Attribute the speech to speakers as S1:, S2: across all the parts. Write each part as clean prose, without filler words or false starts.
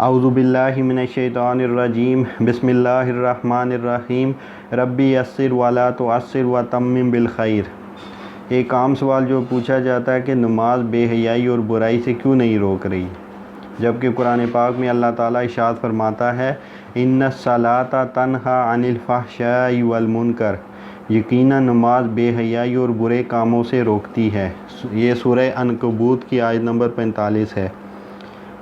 S1: اعوذ باللہ من الشیطان الرجیم بسم اللہ الرحمن الرحیم ربی یسر ولا تعسر وتمم بالخیر۔ ایک عام سوال جو پوچھا جاتا ہے کہ نماز بے حیائی اور برائی سے کیوں نہیں روک رہی، جبکہ قرآن پاک میں اللہ تعالیٰ ارشاد فرماتا ہے ان الصلاۃ تنہی عن الفحشاء والمنکر، یقیناً نماز بے حیائی اور برے کاموں سے روکتی ہے۔ یہ سورہ عنکبوت کی آیت نمبر 45 ہے۔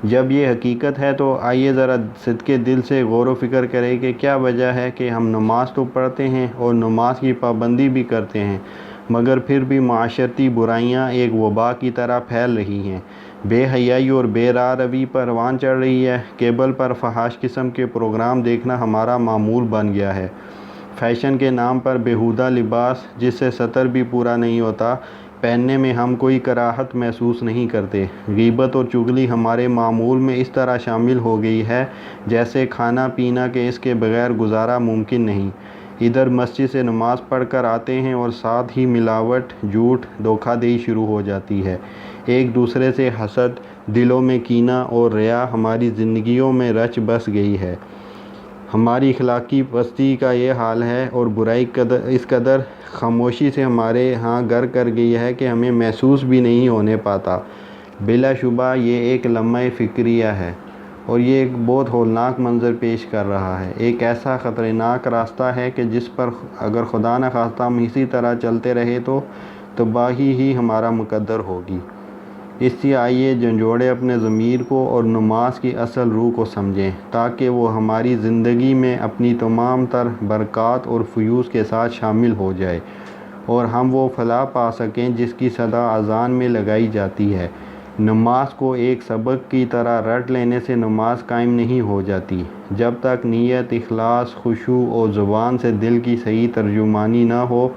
S1: جب یہ حقیقت ہے تو آئیے ذرا صدقے دل سے غور و فکر کریں کہ کیا وجہ ہے کہ ہم نماز تو پڑھتے ہیں اور نماز کی پابندی بھی کرتے ہیں، مگر پھر بھی معاشرتی برائیاں ایک وبا کی طرح پھیل رہی ہیں۔ بے حیائی اور بے راہ روی پروان چڑھ رہی ہے۔ کیبل پر فحش قسم کے پروگرام دیکھنا ہمارا معمول بن گیا ہے۔ فیشن کے نام پر بیہودہ لباس جس سے سطر بھی پورا نہیں ہوتا، پہننے میں ہم کوئی کراہت محسوس نہیں کرتے۔ غیبت اور چغلی ہمارے معمول میں اس طرح شامل ہو گئی ہے جیسے کھانا پینا کہ اس کے بغیر گزارا ممکن نہیں۔ ادھر مسجد سے نماز پڑھ کر آتے ہیں اور ساتھ ہی ملاوٹ، جھوٹ، دھوکہ دہی شروع ہو جاتی ہے۔ ایک دوسرے سے حسد، دلوں میں کینہ اور ریا ہماری زندگیوں میں رچ بس گئی ہے۔ ہماری اخلاقی پستی کا یہ حال ہے اور برائی اس قدر خاموشی سے ہمارے ہاں گر کر گئی ہے کہ ہمیں محسوس بھی نہیں ہونے پاتا۔ بلا شبہ یہ ایک لمحہ فکریہ ہے اور یہ ایک بہت ہولناک منظر پیش کر رہا ہے۔ ایک ایسا خطرناک راستہ ہے کہ جس پر اگر خدا نخواستہ ہم اسی طرح چلتے رہے تو تباہی ہی ہمارا مقدر ہوگی۔ اس سے آئیے جھنجھوڑے اپنے ضمیر کو اور نماز کی اصل روح کو سمجھیں تاکہ وہ ہماری زندگی میں اپنی تمام تر برکات اور فیوز کے ساتھ شامل ہو جائے اور ہم وہ فلاح پا سکیں جس کی صدا اذان میں لگائی جاتی ہے۔ نماز کو ایک سبق کی طرح رٹ لینے سے نماز قائم نہیں ہو جاتی۔ جب تک نیت، اخلاص، خشوع اور زبان سے دل کی صحیح ترجمانی نہ ہو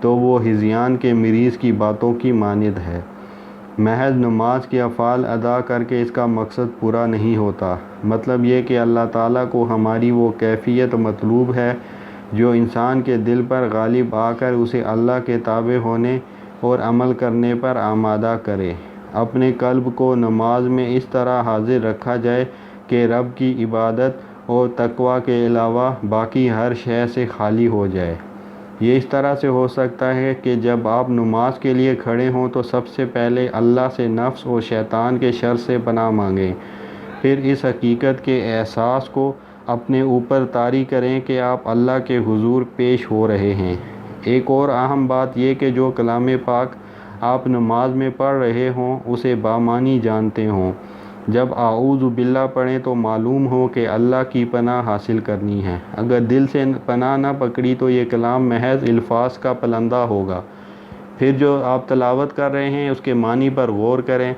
S1: تو وہ ہذیان کے مریض کی باتوں کی مانند ہے۔ محض نماز کے افعال ادا کر کے اس کا مقصد پورا نہیں ہوتا۔ مطلب یہ کہ اللہ تعالیٰ کو ہماری وہ کیفیت مطلوب ہے جو انسان کے دل پر غالب آ کر اسے اللہ کے تابع ہونے اور عمل کرنے پر آمادہ کرے۔ اپنے قلب کو نماز میں اس طرح حاضر رکھا جائے کہ رب کی عبادت اور تقویٰ کے علاوہ باقی ہر شے سے خالی ہو جائے۔ یہ اس طرح سے ہو سکتا ہے کہ جب آپ نماز کے لیے کھڑے ہوں تو سب سے پہلے اللہ سے نفس اور شیطان کے شر سے پناہ مانگیں، پھر اس حقیقت کے احساس کو اپنے اوپر طاری کریں کہ آپ اللہ کے حضور پیش ہو رہے ہیں۔ ایک اور اہم بات یہ کہ جو کلام پاک آپ نماز میں پڑھ رہے ہوں اسے بامعنی جانتے ہوں۔ جب اعوذ باللہ پڑھیں تو معلوم ہو کہ اللہ کی پناہ حاصل کرنی ہے۔ اگر دل سے پناہ نہ پکڑی تو یہ کلام محض الفاظ کا پلندہ ہوگا۔ پھر جو آپ تلاوت کر رہے ہیں اس کے معنی پر غور کریں۔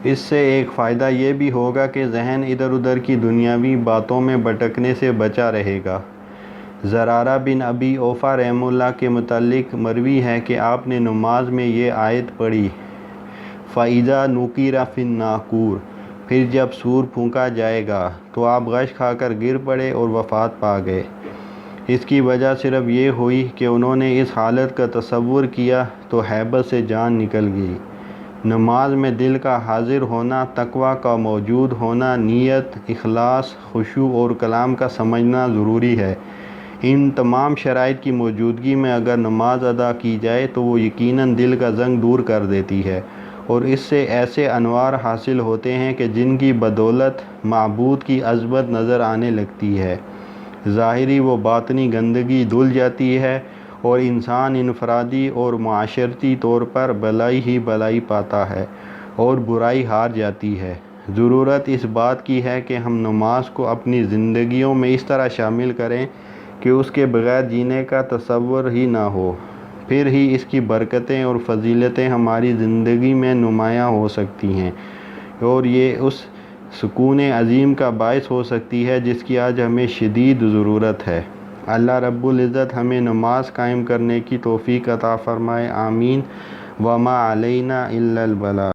S1: اس سے ایک فائدہ یہ بھی ہوگا کہ ذہن ادھر ادھر کی دنیاوی باتوں میں بھٹکنے سے بچا رہے گا۔ زرارہ بن ابی اوفیٰ رحمہ اللہ کے متعلق مروی ہے کہ آپ نے نماز میں یہ آیت پڑھی فَإِذَا نُقِرَ فِي النَّاقُورِ، پھر جب سور پھونکا جائے گا تو آپ غش کھا کر گر پڑے اور وفات پا گئے۔ اس کی وجہ صرف یہ ہوئی کہ انہوں نے اس حالت کا تصور کیا تو ہیبت سے جان نکل گئی۔ نماز میں دل کا حاضر ہونا، تقویٰ کا موجود ہونا، نیت، اخلاص، خشوع اور کلام کا سمجھنا ضروری ہے۔ ان تمام شرائط کی موجودگی میں اگر نماز ادا کی جائے تو وہ یقیناً دل کا زنگ دور کر دیتی ہے اور اس سے ایسے انوار حاصل ہوتے ہیں کہ جن کی بدولت معبود کی عظمت نظر آنے لگتی ہے۔ ظاہری و باطنی گندگی دھل جاتی ہے اور انسان انفرادی اور معاشرتی طور پر بھلائی ہی بھلائی پاتا ہے اور برائی ہار جاتی ہے۔ ضرورت اس بات کی ہے کہ ہم نماز کو اپنی زندگیوں میں اس طرح شامل کریں کہ اس کے بغیر جینے کا تصور ہی نہ ہو، پھر ہی اس کی برکتیں اور فضیلتیں ہماری زندگی میں نمایاں ہو سکتی ہیں اور یہ اس سکون عظیم کا باعث ہو سکتی ہے جس کی آج ہمیں شدید ضرورت ہے۔ اللہ رب العزت ہمیں نماز قائم کرنے کی توفیق عطا فرمائے، آمین۔ وما علینا الا البلاغ۔